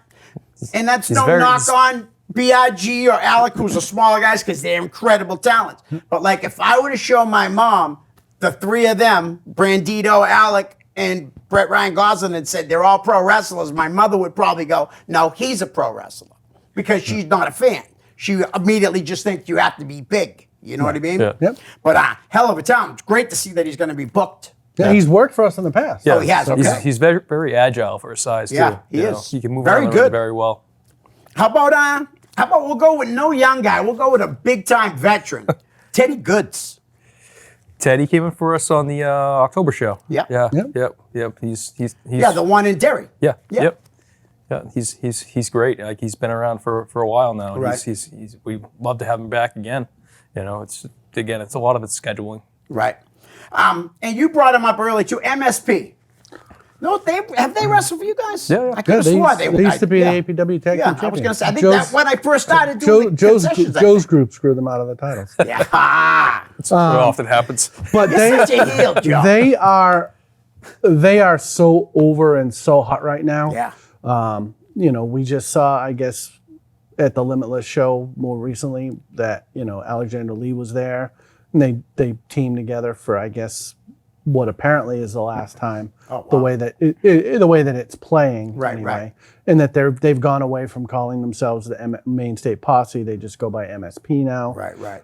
and that's no knock on BIG or Alec, who's the smaller guys, because they're incredible talents. But like, if I were to show my mom the three of them, Brandito, Alec, and Brett Ryan Gosling, and said they're all pro wrestlers, my mother would probably go, no, he's a pro wrestler, because she's not a fan. She immediately just thinks you have to be big. You know what I mean? Yeah. Yep. But hell of a talent. It's great to see that he's going to be booked. Yeah, he's worked for us in the past. Oh, he has. Okay. He's very, very agile for his size, too. Yeah, he You know, is. He can move Very around the ring good. very well. How about we'll go with no young guy. We'll go with a big time veteran, Teddy Goods. Teddy came in for us on the October show. Yeah. Yeah. Yep. Yep. He's Yeah, the one in Derry. Yeah. Yeah. Yep. Yeah. He's great. Like, he's been around for a while now. Right. He's we love to have him back again. You know, it's a lot of it's scheduling. Right. And you brought him up early too. MSP. No, have they wrestled for you guys? Yeah, yeah. I could have they swore used to be yeah. the APW Tag Yeah, Team Champions. I was going to say, I think Joe's- that's when I first started doing Joe's concessions, I Joe's think. group screwed them out of the titles. Yeah. Ah, It often happens. But you're such a heel, Joe. they are so over and so hot right now. Yeah. You know, we just saw, I guess, at the Limitless show more recently that, you know, Alexander Lee was there, and they teamed together for, I guess, what apparently is the last time. Oh, wow. The way that the way that it's playing, Right, anyway. right. And that they've gone away from calling themselves the Main State Posse. They just go by MSP now. Right.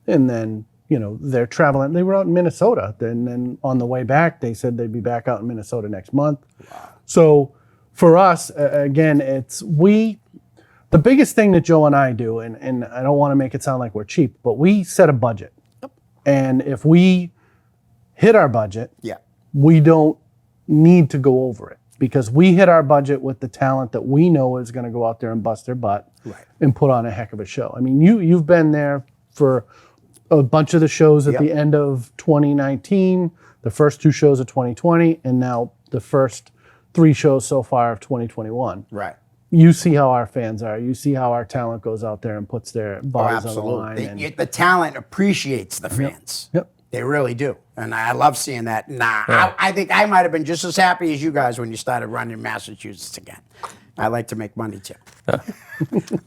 And then, you know, they're traveling. They were out in Minnesota. And then on the way back, they said they'd be back out in Minnesota next month. Wow. So for us, again, the biggest thing that Joe and I do, and I don't want to make it sound like we're cheap, but we set a budget. Yep. And if we hit our budget, Yeah. we don't need to go over it, because we hit our budget with the talent that we know is going to go out there and bust their butt and put on a heck of a show. I mean, you've been there for a bunch of the shows at the end of 2019, the first 2 shows of 2020, and now the first 3 shows so far of 2021. Right. You see how our fans are. You see how our talent goes out there and puts their Oh, bodies on the line. absolutely. And, The talent appreciates the fans. Yep. They really do. And I love seeing that. I think I might have been just as happy as you guys when you started running Massachusetts again. I like to make money too.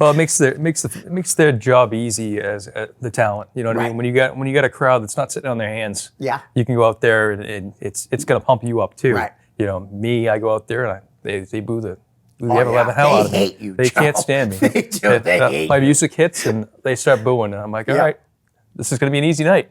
Well, it makes their job easy as the talent. You know what I mean? When you got a crowd that's not sitting on their hands, Yeah. you can go out there and it's going to pump you up too. Right. You know, me, I go out there and they boo the Oh, ever yeah. the hell They out of me. hate you, They Joe. can't stand me. They do. They hate my you. music hits and they start booing, and I'm like, all Yeah. right, this is going to be an easy night.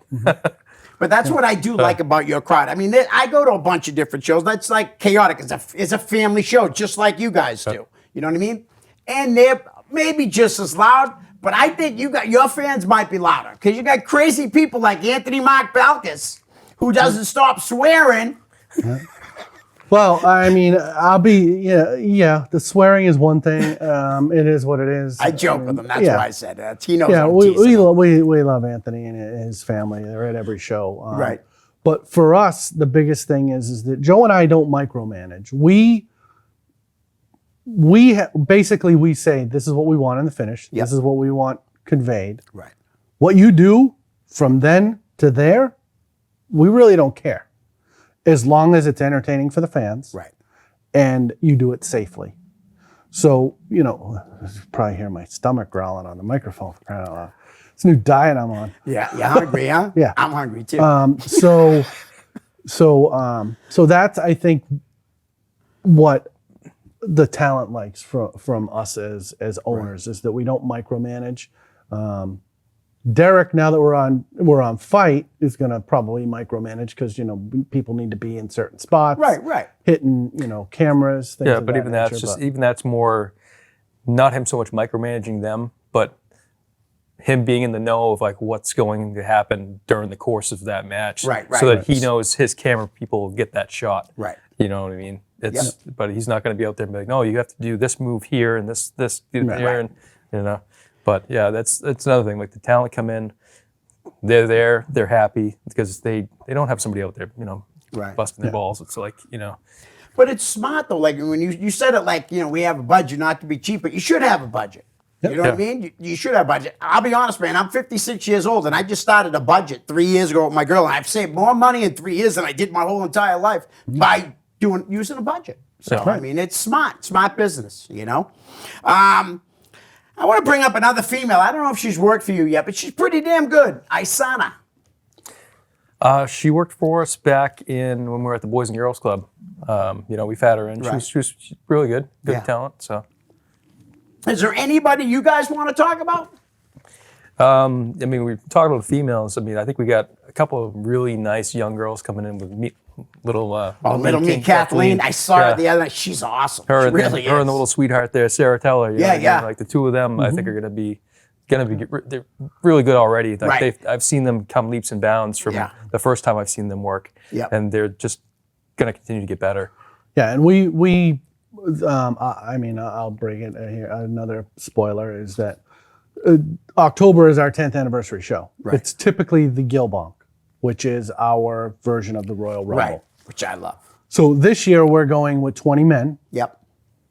But that's what I do like about your crowd. I mean, I go to a bunch of different shows. That's like chaotic. It's a family show, just like you guys do. You know what I mean? And they're maybe just as loud, but I think your fans might be louder, because you got crazy people like Anthony Mark Balkus, who doesn't stop swearing. well, I mean, I'll be, yeah, the swearing is one thing. It is what it is. I joke with him. That's yeah. why I said that. He knows Yeah, I'm we teasing him. we love Anthony and his family. They're at every show. Right. But for us, the biggest thing is that Joe and I don't micromanage. We basically we say, this is what we want in the finish. Yep. This is what we want conveyed. Right. What you do from then to there, we really don't care, as long as it's entertaining for the fans. Right. And you do it safely. So, you know, you probably hear my stomach growling on the microphone. For crying out loud. It's a new diet I'm on. Yeah. You hungry, huh? Yeah. I'm hungry too. So that's, I think, what the talent likes from us as owners, is that we don't micromanage. Derek, now that we're on Fight, is going to probably micromanage, because, you know, people need to be in certain spots, right. hitting, you know, cameras, things Yeah, of but that even nature, that's more not him so much micromanaging them, but him being in the know of like what's going to happen during the course of that match, Right, so that right. he knows his camera people will get that shot. Right. You know what I mean? but he's not going to be out there and be like, no, you have to do this move here and this there, and you know. But yeah, that's another thing. Like the talent come in, they're there, they're happy because they don't have somebody out there, you know, busting their balls. It's like, you know. But it's smart though. Like when you said it, like, you know, we have a budget not to be cheap, but you should have a budget. You know what I mean? You should have a budget. I'll be honest, man. I'm 56 years old, and I just started a budget 3 years ago with my girl, and I've saved more money in 3 years than I did my whole entire life by using a budget. So I mean, it's smart business. You know. I want to bring up another female. I don't know if she's worked for you yet, but she's pretty damn good. Isana. She worked for us back when we were at the Boys and Girls Club. You know, we've had her in. She's really good talent. So, is there anybody you guys want to talk about? I mean, we talked about the females. I mean, I think we got a couple of really nice young girls coming in with little me, Kathleen. I saw her the other night. She's awesome. She really is. Her and the little sweetheart there, Sarah Teller. You know, yeah. Like the two of them, I think are going to be. They're really good already. Like I've seen them come leaps and bounds from the first time I've seen them work, and they're just going to continue to get better. Yeah, and we I mean, I'll bring it here. Another spoiler is that October is our 10th anniversary show. Right. It's typically the Gilbonk, which is our version of the Royal Rumble, which I love. So this year we're going with 20 men. Yep.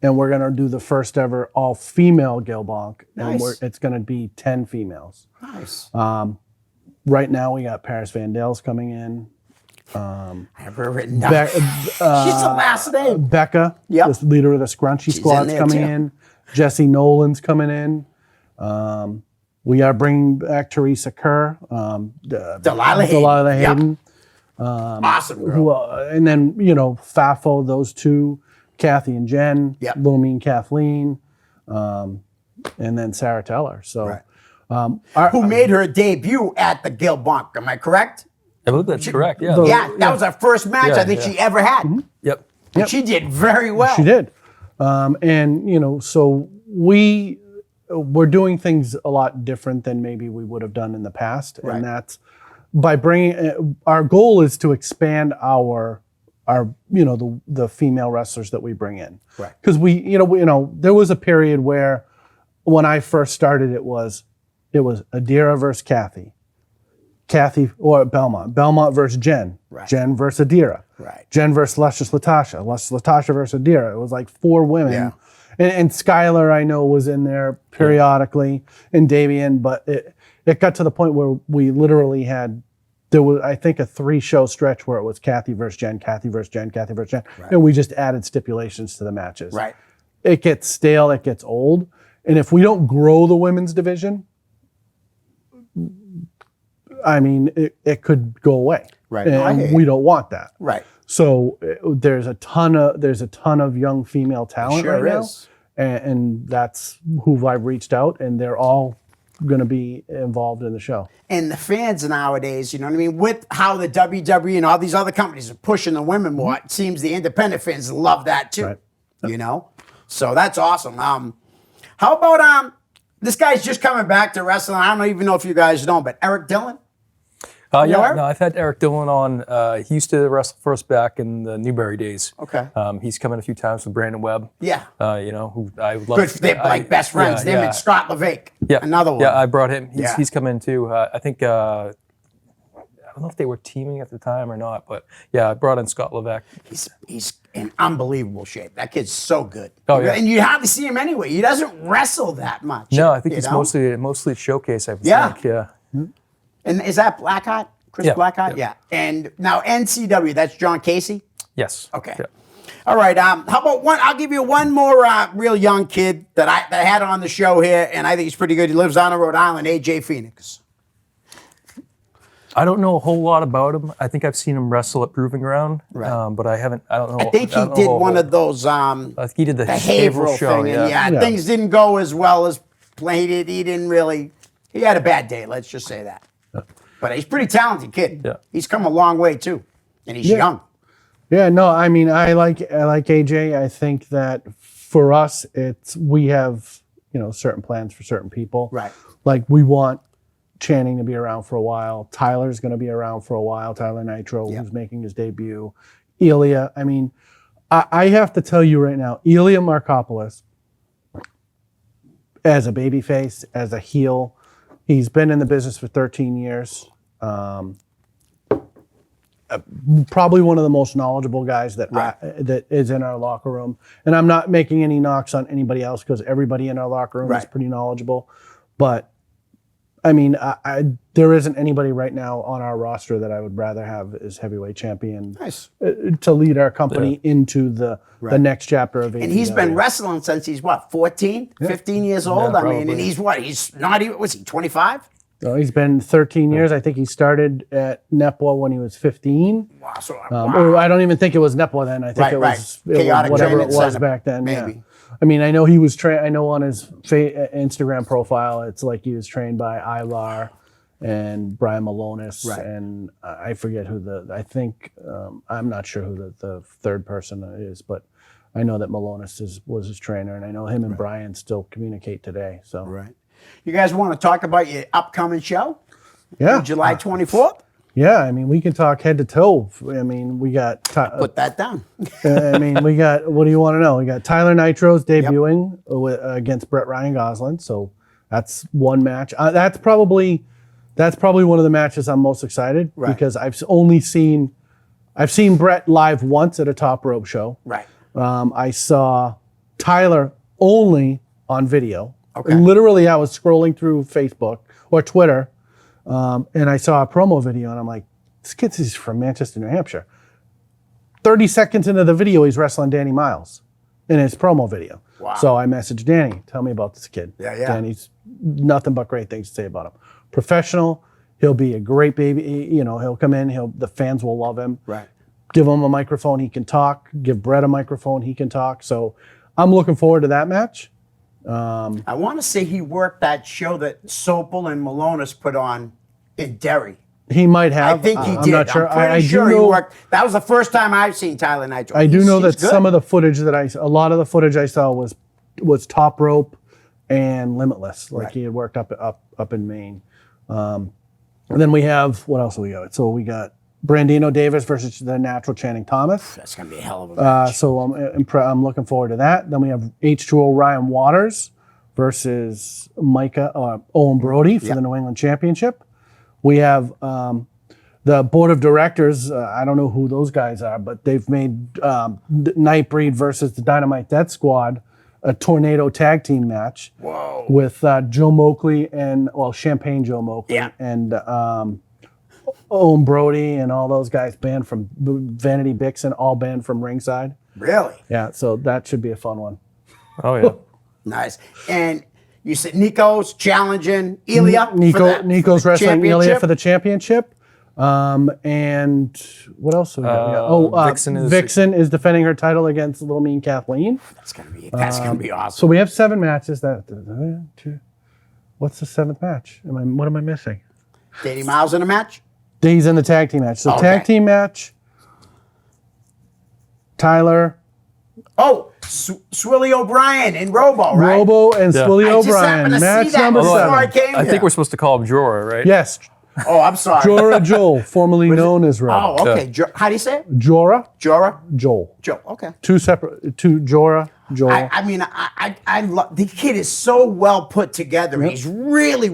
And we're going to do the first ever all-female Gilbonk. Nice. And it's going to be 10 females. Nice. Right now we got Paris Van Dale's coming in. I have her written down. She's the last name. Becca, the leader of the Scrunchy Squad's coming in. Jesse Nolan's coming in. We are bringing back Teresa Kerr. Delilah Hayden. Awesome girl. And then, you know, Fafo, those two. Kathy and Jen, Little Mean Kathleen, and then Sarah Teller. So, who made her debut at the Gilbonk? Am I correct? I believe that's correct. Yeah. That was her first match I think she ever had. Mm-hmm. Yep. And she did very well. She did, and you know, so we're doing things a lot different than maybe we would have done in the past, and that's by bringing. Our goal is to expand our you know the female wrestlers that we bring in, because we there was a period where when I first started it was Adira versus Kathy or Belmont versus Jen, Jen versus Adira, Jen versus Luscious Latasha versus Adira. It was like 4 women, and Skylar I know was in there periodically, and Damien, but it got to the point where we literally had. There was, I think, a 3-show stretch where it was Kathy versus Jen, Kathy versus Jen, Kathy versus Jen, and we just added stipulations to the matches. Right. It gets stale, it gets old, and if we don't grow the women's division, I mean, it could go away. Right. And we don't want that. Right. So there's a ton of young female talent right now, and that's who I've reached out, and they're all going to be involved in the show. And the fans nowadays, you know what I mean, with how the WWE and all these other companies are pushing the women more, it seems the independent fans love that too. You know? So that's awesome. How about this guy's just coming back to wrestling. I don't even know if you guys know him, but Eric Dillon? I've had Eric Dillon on. He used to wrestle for us back in the Newberry days. Okay. He's come in a few times with Brandon Webb. Yeah. You know, who I love. Good. They're like best friends. Them and Scott LeVake. Yeah. Another one. Yeah, I brought him. He's come in too. I think, I don't know if they were teaming at the time or not, but yeah, I brought in Scott LeVake. He's in unbelievable shape. That kid's so good. Oh, yeah. And you hardly see him anyway. He doesn't wrestle that much. No, I think he's mostly showcase, I think. Yeah. And is that Blackheart? Chris Blackheart? Yeah. And now NCW, that's John Casey? Yes. Okay. Yeah. All right. How about one? I'll give you one more real young kid that I had on the show here, and I think he's pretty good. He lives on in Rhode Island, AJ Phoenix. I don't know a whole lot about him. I think I've seen him wrestle at Proving Ground, but I don't know. I think he did one of those. He did the behavioral show, thing, and things didn't go as well as planned. He didn't really. He had a bad day. Let's just say that. But he's a pretty talented kid. Yeah. He's come a long way too, and he's young. Yeah, no, I mean, I like AJ. I think that for us, we have certain plans for certain people. Right. Like we want Channing to be around for a while. Tyler's going to be around for a while. Tyler Nitro, who's making his debut. Elia. I mean, I have to tell you right now, Ilya Markopoulos, as a babyface, as a heel, he's been in the business for 13 years. Probably one of the most knowledgeable guys that that is in our locker room. And I'm not making any knocks on anybody else because everybody in our locker room is pretty knowledgeable. But I mean, there isn't anybody right now on our roster that I would rather have as heavyweight champion to lead our company into the next chapter of AEW. And he's been wrestling since he's what, 14, 15 years old? Yeah, I mean, probably. and he's what? He's not even, was he 25? So he's been 13 years. I think he started at NEPWA when he was 15. Wow. So, Or I don't even think it was NEPWA then. I think it was Chaotic whatever it Training was Center, back then. maybe. Yeah. I mean, I know he was trained. I know on his Instagram profile, it's like he was trained by Ilar and Brian Malonis, and I forget who I think I'm not sure who the third person is, but I know that Malonis was his trainer, and I know him and Brian still communicate today. So you guys want to talk about your upcoming show? Yeah, July 24th. Yeah, I mean, we can talk head to toe. I mean, we got. Put that down. I mean, we got. What do you want to know? We got Tyler Nitro's debuting against Brett Ryan Gosselin, so that's one match. That's probably one of the matches I'm most excited because I've seen Brett live once at a Top Rope show. Right. I saw Tyler only on video. Okay. Literally, I was scrolling through Facebook or Twitter, and I saw a promo video, and I'm like, this kid's from Manchester, New Hampshire. 30 seconds into the video, he's wrestling Danny Miles in his promo video. Wow. So I messaged Danny, tell me about this kid. Yeah. Danny's nothing but great things to say about him. Professional, he'll be a great baby. You know, he'll come in, the fans will love him. Right. Give him a microphone, he can talk. Give Brett a microphone, he can talk. So I'm looking forward to that match. I want to say he worked that show that Sopel and Malonis put on in Derry. He might have. I think he did. I'm not sure. I'm pretty I sure do he know, worked. That was the first time I've seen Tyler Nitro. I do know that he's good. some of the footage a lot of the footage I saw was Top Rope and Limitless. Like he had worked up in Maine. And then we have, what else do we got? So we got Brandino Davis versus the Natural Channing Thomas. That's going to be a hell of a match. So I'm looking forward to that. Then we have H2O Ryan Waters versus Owen Brody for the New England Championship. We have the board of directors. I don't know who those guys are, but they've made Nightbreed versus the Dynamite Death Squad a tornado tag team match. Whoa. With Joe Maokley and Champagne Joe Maokley and Owen Brody and all those guys banned from Vanity Vixen, all banned from ringside. Really? Yeah, so that should be a fun one. Oh yeah. Nice. And you said Nico's challenging Ilya. Nico's wrestling Ilya for the the championship. And what else do we got? Vixen is defending her title against Little Mean Kathleen. That's gonna be awesome. So we have 7 matches. What's the 7th match? What am I missing? Danny Miles in a match. He's in the tag team match. So tag team match. Tyler. Oh, Swilly O'Brien and Robo, right? Robo and Swilly I just happened O'Brien. to see Match that number before 7. I came I here. think we're supposed to call him Jorah, right? Yes. Oh, I'm sorry. Jorah Joel, formerly known as Robo. Oh, okay. How do you say it? Jorah Jorah? Joel. Joe. Okay. Two Jorah Joel. I mean, I love the kid is so well put together. He's really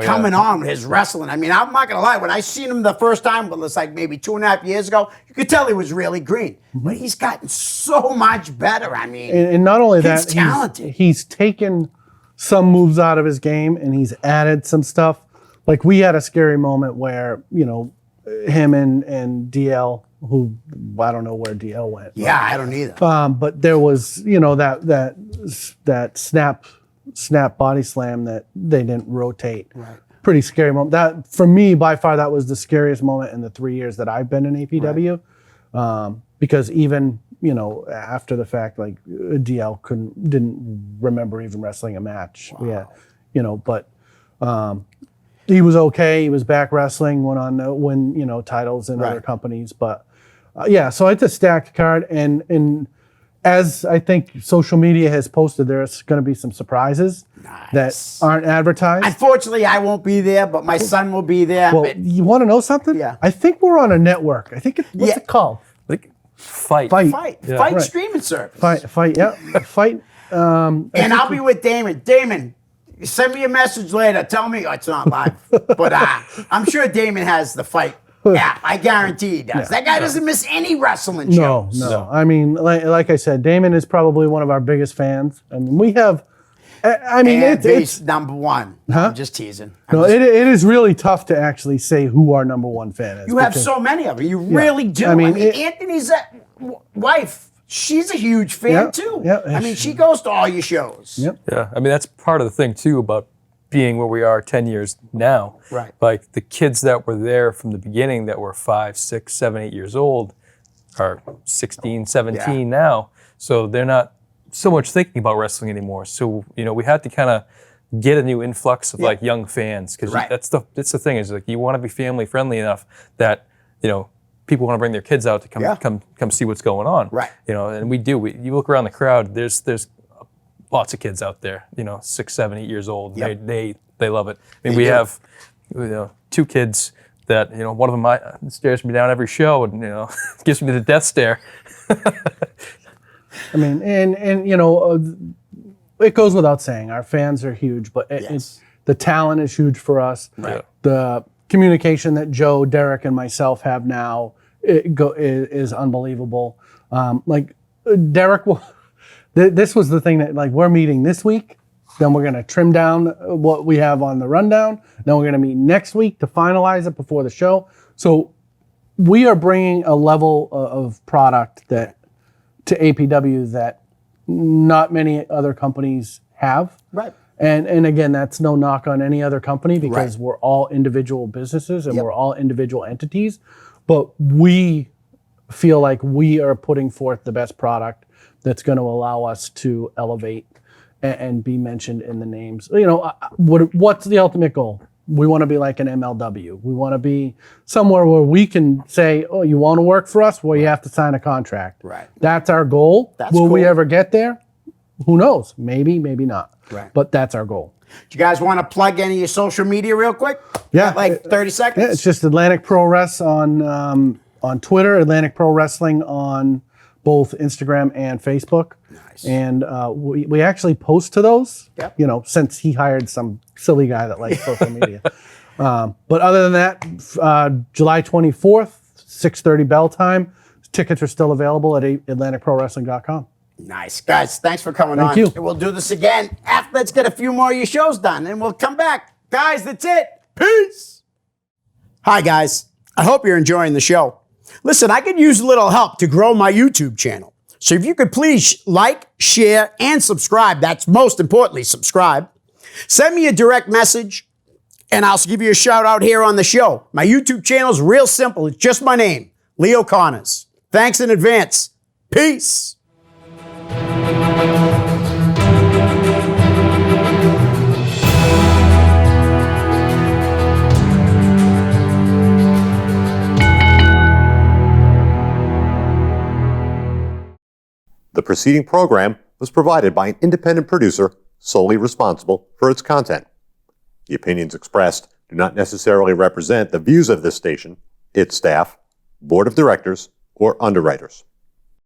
coming on with his wrestling. I mean, I'm not gonna lie. When I seen him the first time, well, it's like maybe 2.5 years ago, you could tell he was really green. But he's gotten so much better. I mean, and not only kid's that, talented. he's taken some moves out of his game and he's added some stuff. Like we had a scary moment where, him and DL, who I don't know where DL went. Yeah, I don't either. But there was, that snap body slam that they didn't rotate. Right. Pretty scary moment. That for me, by far, that was the scariest moment in the 3 years that I've been in APW. Right. Because even after the fact, like DL didn't remember even wrestling a match. Wow. Yeah, but. He was okay. He was back wrestling, went on to win, titles in other companies. But so it's a stacked card. And as I think social media has posted, there's going to be some surprises that aren't advertised. Unfortunately, I won't be there, but my son will be there. Well, you want to know something? Yeah. I think we're on a network. I think what's it called? Fight. Fight right. streaming service. Fight. Yeah, fight. And I'll be with Damon. Damon, send me a message later. Tell me it's not live, but I'm sure Damon has the Fight app. I guarantee he does. That guy doesn't miss any wrestling shows. No. I mean, like I said, Damon is probably one of our biggest fans. I mean, we have. I mean, And it's number one. I'm just teasing. it is really tough to actually say who our number one fan is. You have so many of them. You really do. I I mean, mean, Anthony's wife, she's a huge fan too. Yeah. I mean, she goes to all your shows. Yep. Yeah, I mean that's part of the thing too about being where we are 10 years now. Right. Like the kids that were there from the beginning that were 5, 6, 7, 8 years old are 16, 17 now. So they're not so much thinking about wrestling anymore. So, we had to kind of get a new influx of like young fans because that's the thing is like you want to be family friendly enough that, people want to bring their kids out to come see what's going on. Right. And we do. You look around the crowd, there's lots of kids out there, 6, 7, 8 years old. Yep. They love it. I mean, we have, 2 kids that, one of them stares me down every show and, gives me the death stare. I mean, and it goes without saying, our fans are huge, but the talent is huge for us. Right. The communication that Joe, Derek, and myself have now is unbelievable. Like Derek, this was the thing that like we're meeting this week. Then we're going to trim down what we have on the rundown. Then we're going to meet next week to finalize it before the show. So we are bringing a level of product to APW that not many other companies have. Right. And again, that's no knock on any other company because we're all individual businesses and we're all individual entities. But we feel like we are putting forth the best product that's going to allow us to elevate and be mentioned in the names. What's the ultimate goal? We want to be like an MLW. We want to be somewhere where we can say, oh, you want to work for us? Well, you have to sign a contract. Right. That's our goal. Will we ever get there? Who knows? Maybe, maybe not. Right. But that's our goal. Do you guys want to plug any of your social media real quick? Yeah. Like 30 seconds? Yeah, it's just Atlantic Pro Wrest on Twitter, Atlantic Pro Wrestling on both Instagram and Facebook. Nice. And we actually post to those, Yep. Since he hired some silly guy that likes social media. But other than that, July 24th, 6:30 bell time. Tickets are still available at AtlanticProWrestling.com. Nice. Guys, thanks for coming on. Thank you. And we'll do this again after let's get a few more of your shows done and we'll come back. Guys, that's it. Peace. Hi, guys. I hope you're enjoying the show. Listen, I could use a little help to grow my YouTube channel. So if you could please like, share, and subscribe. That's most importantly, subscribe. Send me a direct message and I'll give you a shout out here on the show. My YouTube channel is real simple. It's just my name, Leo Connors. Thanks in advance. Peace. The preceding program was provided by an independent producer solely responsible for its content. The opinions expressed do not necessarily represent the views of this station, its staff, board of directors, or underwriters.